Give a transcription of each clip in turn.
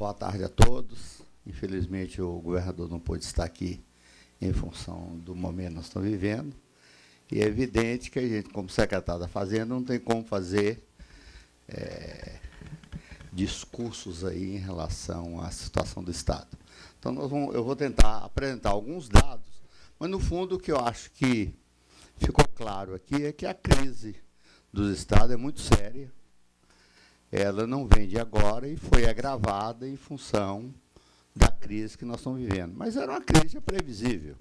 Boa tarde a todos. Infelizmente, o governador não pôde estar aqui em função do momento que nós estamos vivendo. E é evidente que a gente, como secretário da Fazenda, não tem como fazer discursos aí em relação à situação do Estado. Então, eu vou tentar apresentar alguns dados, mas, no fundo, o que eu acho que ficou claro aqui é que a crise dos Estados é muito séria. Ela não vem de agora e foi agravada em função da crise que nós estamos vivendo. Mas era uma crise previsível.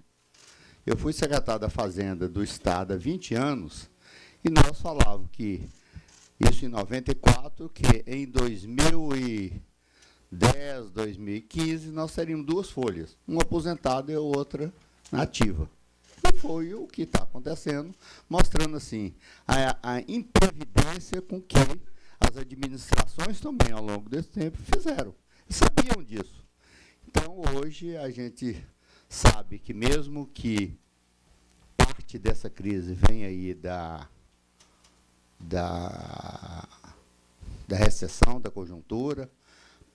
Eu fui secretário da Fazenda do Estado há 20 anos e nós falávamos que, isso em 94, que em 2010, 2015, nós teríamos duas folhas, uma aposentada e a outra nativa. E foi o que está acontecendo, mostrando assim a imprevidência com que as administrações também, ao longo desse tempo, fizeram. E sabiam disso. Então, hoje, a gente sabe que, mesmo que parte dessa crise venha aí da recessão, da conjuntura,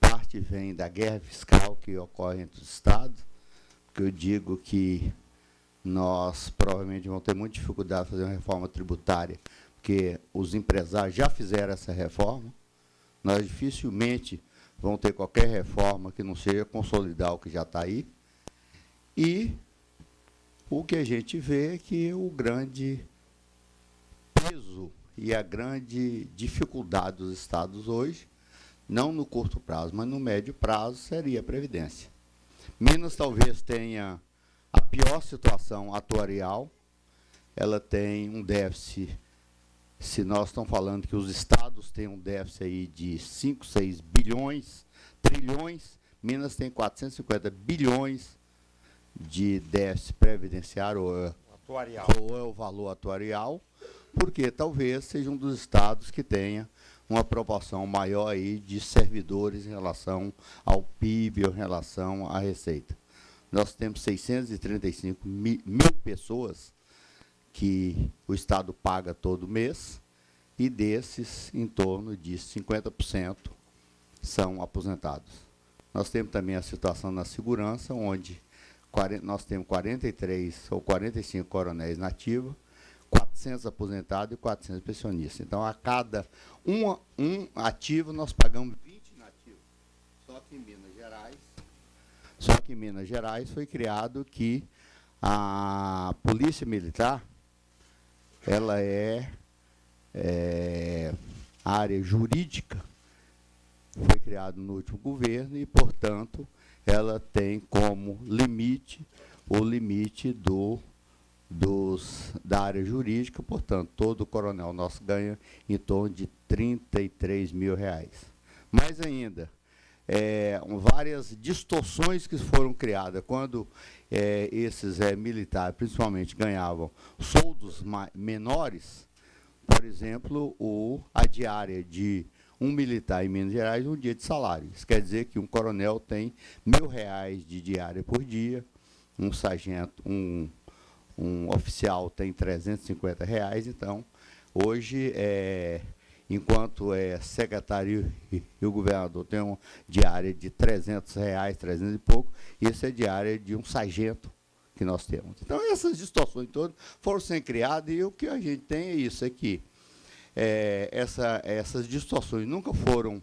parte vem da guerra fiscal que ocorre entre os Estados, que eu digo que nós provavelmente vamos ter muita dificuldade de fazer uma reforma tributária, porque os empresários já fizeram essa reforma, nós dificilmente vamos ter qualquer reforma que não seja consolidar o que já está aí. E o que a gente vê é que o grande peso e a grande dificuldade dos Estados hoje, não no curto prazo, mas no médio prazo, seria a Previdência. Minas talvez tenha a pior situação atuarial, ela tem um déficit. Se nós estamos falando que os estados têm um déficit aí de 5, 6 bilhões, trilhões, Minas tem 450 bilhões de déficit previdenciário, ou é o valor atuarial, porque talvez seja um dos estados que tenha uma proporção maior aí de servidores em relação ao PIB, ou em relação à receita. Nós temos 635 mil pessoas que o Estado paga todo mês, e desses, em torno de 50% são aposentados. Nós temos também a situação na segurança, onde nós temos 43 ou 45 coronéis na ativa, 400 aposentados e 400 pensionistas. Então, a cada um ativo, nós pagamos 20 nativos. Só que em Minas Gerais foi criado que a Polícia Militar, ela é área jurídica, foi criada no último governo e, portanto, ela tem como limite o limite da área jurídica, portanto, todo coronel nosso ganha em torno de R$33 mil. Mais ainda, várias distorções que foram criadas quando esses militares, principalmente, ganhavam soldos menores. Por exemplo, a diária de um militar em Minas Gerais, um dia de salário. Isso quer dizer que um coronel tem R$1.000 de diária por dia, um sargento, um oficial tem R$350. Então, hoje, enquanto secretário e o governador tem uma diária de R$300, 300 e pouco, isso é diária de um sargento que nós temos. Então, essas distorções todas foram sendo criadas, e o que a gente tem é isso, é que essas distorções nunca foram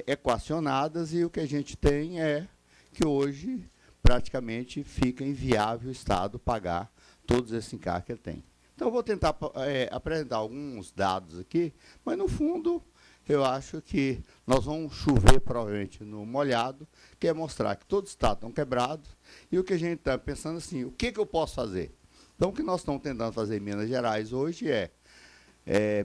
equacionadas, e o que a gente tem é que hoje praticamente fica inviável o Estado pagar todos esses encargos que ele tem. Então, eu vou tentar apresentar alguns dados aqui, mas, no fundo, eu acho que nós vamos chover, provavelmente, no molhado, que é mostrar que todos os estados estão quebrados, e o que a gente está pensando assim, o que eu posso fazer? Então, o que nós estamos tentando fazer em Minas Gerais hoje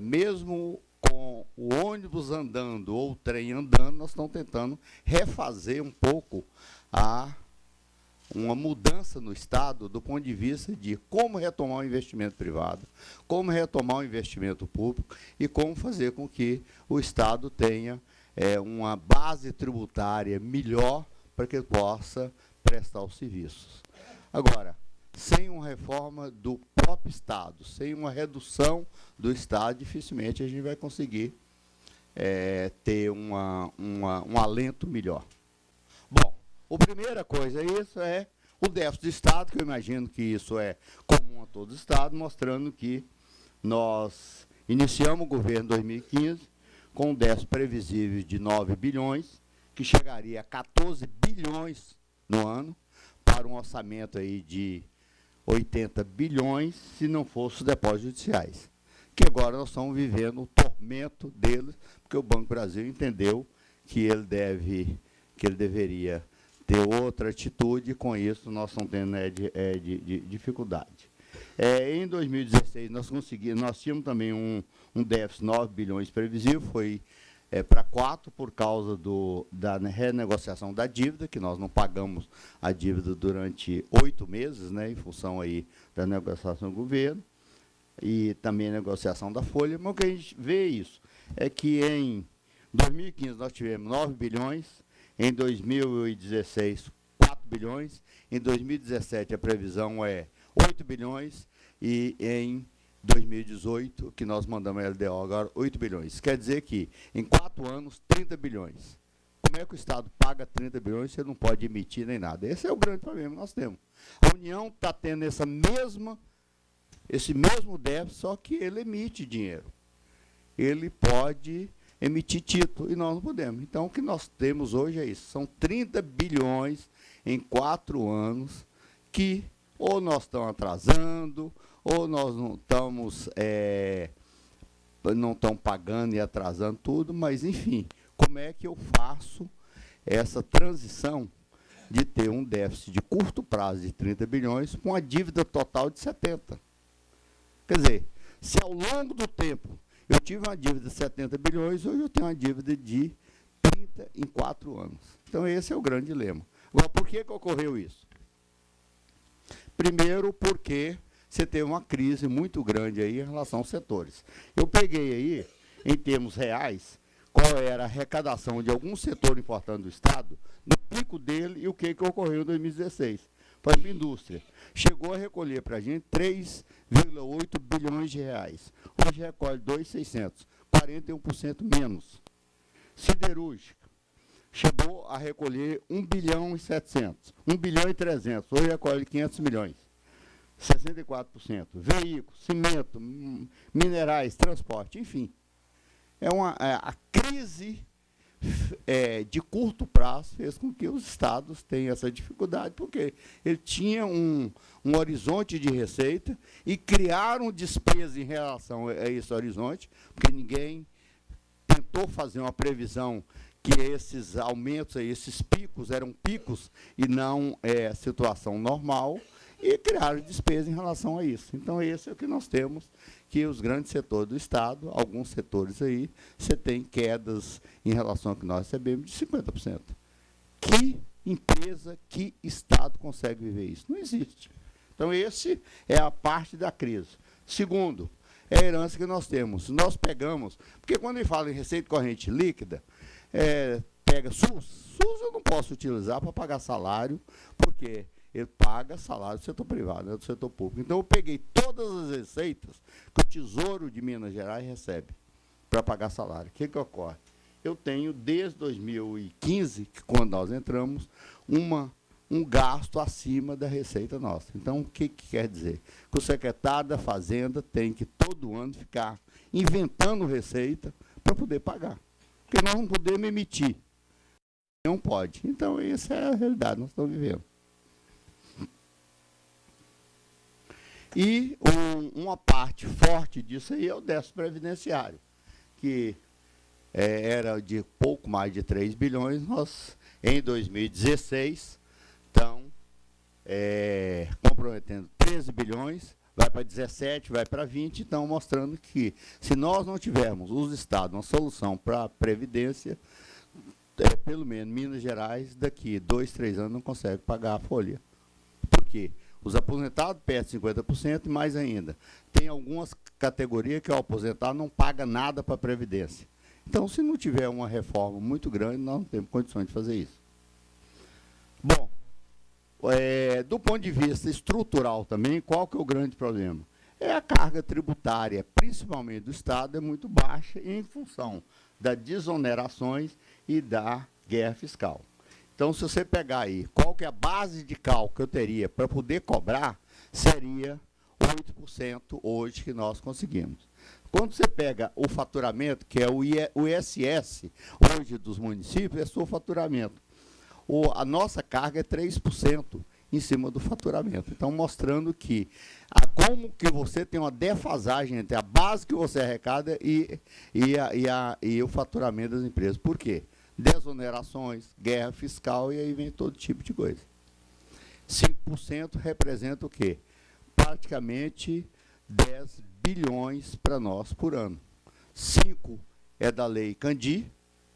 mesmo com o ônibus andando ou o trem andando, nós estamos tentando refazer um pouco uma mudança no Estado do ponto de vista de como retomar o investimento privado, como retomar o investimento público e como fazer com que o Estado tenha uma base tributária melhor para que ele possa prestar os serviços. Agora, sem uma reforma do próprio Estado, sem uma redução do Estado, dificilmente a gente vai conseguir ter um alento melhor. a primeira coisa é o déficit do Estado, que eu imagino que isso é comum a todo o Estado, mostrando que nós iniciamos o governo em 2015 com um déficit previsível de 9 bilhões, que chegaria a 14 bilhões no ano, para um orçamento aí de 80 bilhões, se não fosse os depósitos judiciais. Que agora nós estamos vivendo o tormento deles, porque o Banco do Brasil entendeu que ele deveria ter outra atitude, e com isso nós estamos tendo de dificuldade. Em 2016, nós tínhamos também um déficit de 9 bilhões previsível, foi para 4 por causa da renegociação da dívida, que nós não pagamos a dívida durante 8 meses, né, em função aí da negociação do governo, e também a negociação da folha. Mas o que a gente vê isso é que em 2015 nós tivemos 9 bilhões, em 2016 4 bilhões, em 2017 a previsão é 8 bilhões e em 2018, que nós mandamos a LDO agora, 8 bilhões. Quer dizer que em 4 anos, 30 bilhões. Como é que o Estado paga 30 bilhões se ele não pode emitir nem nada? Esse é o grande problema que nós temos. A União está tendo esse mesmo déficit, só que ele emite dinheiro. Ele pode emitir título e nós não podemos. Então, o que nós temos hoje é isso. São 30 bilhões em 4 anos que ou nós estamos atrasando, ou nós não estamos pagando e atrasando tudo, mas, enfim, como é que eu faço essa transição de ter um déficit de curto prazo de 30 bilhões com a dívida total de 70? Quer dizer, se ao longo do tempo eu tive uma dívida de 70 bilhões, hoje eu tenho uma dívida de 30 em 4 anos. Então, esse é o grande dilema. Agora, por que ocorreu isso? Primeiro, porque você teve uma crise muito grande aí em relação aos setores. Eu peguei aí, em termos reais, qual era a arrecadação de algum setor importante do Estado, no pico dele e o que ocorreu em 2016. Por exemplo, a indústria chegou a recolher para a gente 3,8 bilhões de reais. Hoje recolhe 2,600, 41% menos. Siderúrgica chegou a recolher 1 bilhão e 700, 1 bilhão e 300, hoje recolhe 500 milhões. 64%. Veículos, cimento, minerais, transporte, enfim. A crise de curto prazo fez com que os estados tenham essa dificuldade, porque ele tinha um horizonte de receita e criaram despesa em relação a esse horizonte, porque ninguém tentou fazer uma previsão que esses aumentos, esses picos, eram picos e não situação normal, e criaram despesa em relação a isso. Então, esse é o que nós temos, que os grandes setores do Estado, alguns setores aí, você tem quedas em relação ao que nós recebemos de 50%. Que empresa, que Estado consegue viver isso? Não existe. Então, esse é a parte da crise. Segundo, é a herança que nós temos. Nós pegamos, porque quando ele fala em receita corrente líquida, pega SUS eu não posso utilizar para pagar salário, porque ele paga salário do setor privado, do setor público. Então, eu peguei todas as receitas que o Tesouro de Minas Gerais recebe para pagar salário. O que ocorre? Eu tenho, desde 2015, que quando nós entramos, um gasto acima da receita nossa. Então, o que quer dizer? Que o secretário da Fazenda tem que, todo ano, ficar inventando receita para poder pagar. Porque nós não podemos emitir. Não pode. Então, essa é a realidade que nós estamos vivendo. E uma parte forte disso aí é o déficit previdenciário, que era de pouco mais de 3 bilhões, nós, em 2016, estão comprometendo 13 bilhões, vai para 17, vai para 20, então mostrando que, se nós não tivermos, os estados, uma solução para a Previdência, pelo menos Minas Gerais, daqui 2, 3 anos, não consegue pagar a folha. Por quê? Os aposentados perdem 50% e mais ainda. Tem algumas categorias que o aposentado não paga nada para a Previdência. Então, se não tiver uma reforma muito grande, nós não temos condições de fazer isso. Bom, do ponto de vista estrutural também, qual que é o grande problema? A carga tributária, principalmente do Estado, é muito baixa em função das desonerações e da guerra fiscal. Então, se você pegar aí, qual que é a base de cálculo que eu teria para poder cobrar, seria 8% hoje que nós conseguimos. Quando você pega o faturamento, que é o ISS, hoje dos municípios, é seu faturamento. A nossa carga é 3% em cima do faturamento. Então, mostrando que como que você tem uma defasagem entre a base que você arrecada e o faturamento das empresas. Por quê? Desonerações, guerra fiscal, e aí vem todo tipo de coisa. 5% representa o quê? Praticamente 10 bilhões para nós por ano. 5 é da lei Candir,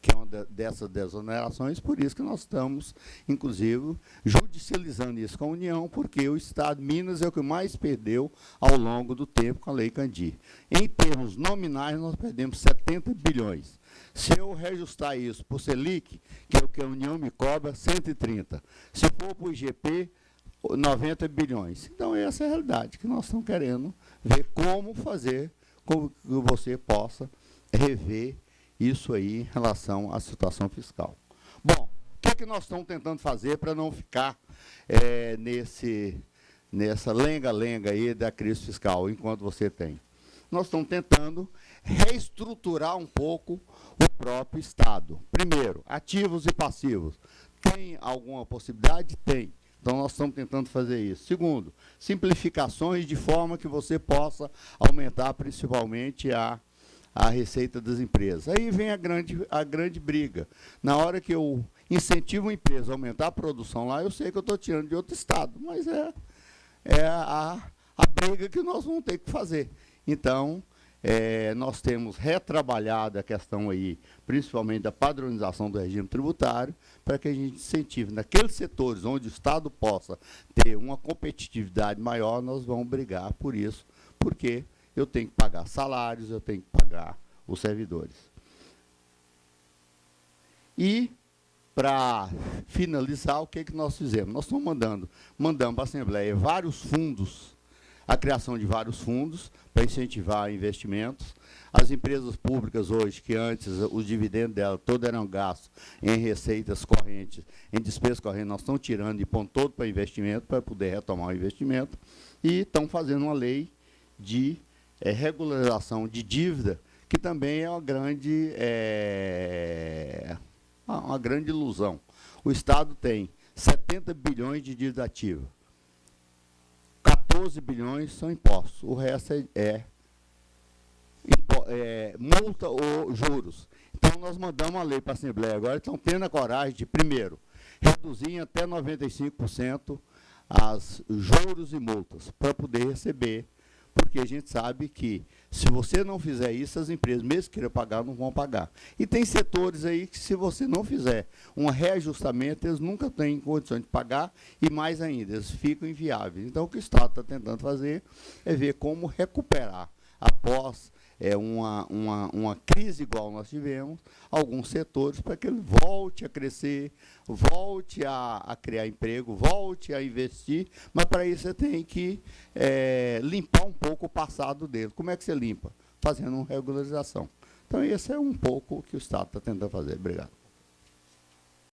que é uma dessas desonerações, por isso que nós estamos, inclusive, judicializando isso com a União, porque o Estado de Minas é o que mais perdeu ao longo do tempo com a lei Candir. Em termos nominais, nós perdemos 70 bilhões. Se eu reajustar isso por Selic, que é o que a União me cobra, 130. Se for para o IGP, 90 bilhões. Então, essa é a realidade que nós estamos querendo ver como fazer com que você possa rever isso aí em relação à situação fiscal. Bom, o que nós estamos tentando fazer para não ficar nessa lenga-lenga aí da crise fiscal, enquanto você tem? Nós estamos tentando reestruturar um pouco o próprio Estado. Primeiro, ativos e passivos. Tem alguma possibilidade? Tem. Então, nós estamos tentando fazer isso. Segundo, simplificações de forma que você possa aumentar principalmente a receita das empresas. Aí vem a grande briga. Na hora que eu incentivo a empresa a aumentar a produção lá, eu sei que eu estou tirando de outro estado, mas é a briga que nós vamos ter que fazer. Então, nós temos retrabalhado a questão aí, principalmente da padronização do regime tributário, para que a gente incentive naqueles setores onde o Estado possa ter uma competitividade maior, nós vamos brigar por isso, porque eu tenho que pagar salários, eu tenho que pagar os servidores. E, para finalizar, o que nós fizemos? Nós estamos mandando para a Assembleia vários fundos, a criação de vários fundos para incentivar investimentos. As empresas públicas hoje, que antes os dividendos dela todos eram gastos em receitas correntes, em despesas correntes, nós estamos tirando e pondo todo para investimento, para poder retomar o investimento, e estão fazendo uma lei de regularização de dívida, que também é uma grande ilusão. O Estado tem 70 bilhões de dívida ativa. 14 bilhões são impostos. O resto é multa ou juros. Então, nós mandamos uma lei para a Assembleia agora, estão tendo a coragem de, primeiro, reduzir em até 95% as juros e multas, para poder receber, porque a gente sabe que, se você não fizer isso, as empresas, mesmo que queiram pagar, não vão pagar. E tem setores aí que, se você não fizer um reajustamento, eles nunca têm condições de pagar, e mais ainda, eles ficam inviáveis. Então, o que o Estado está tentando fazer é ver como recuperar, após uma crise igual nós tivemos, alguns setores, para que ele volte a crescer, volte a criar emprego, volte a investir, mas para isso você tem que limpar um pouco o passado dele. Como é que você limpa? Fazendo uma regularização. Então, esse é um pouco o que o Estado está tentando fazer. Obrigado.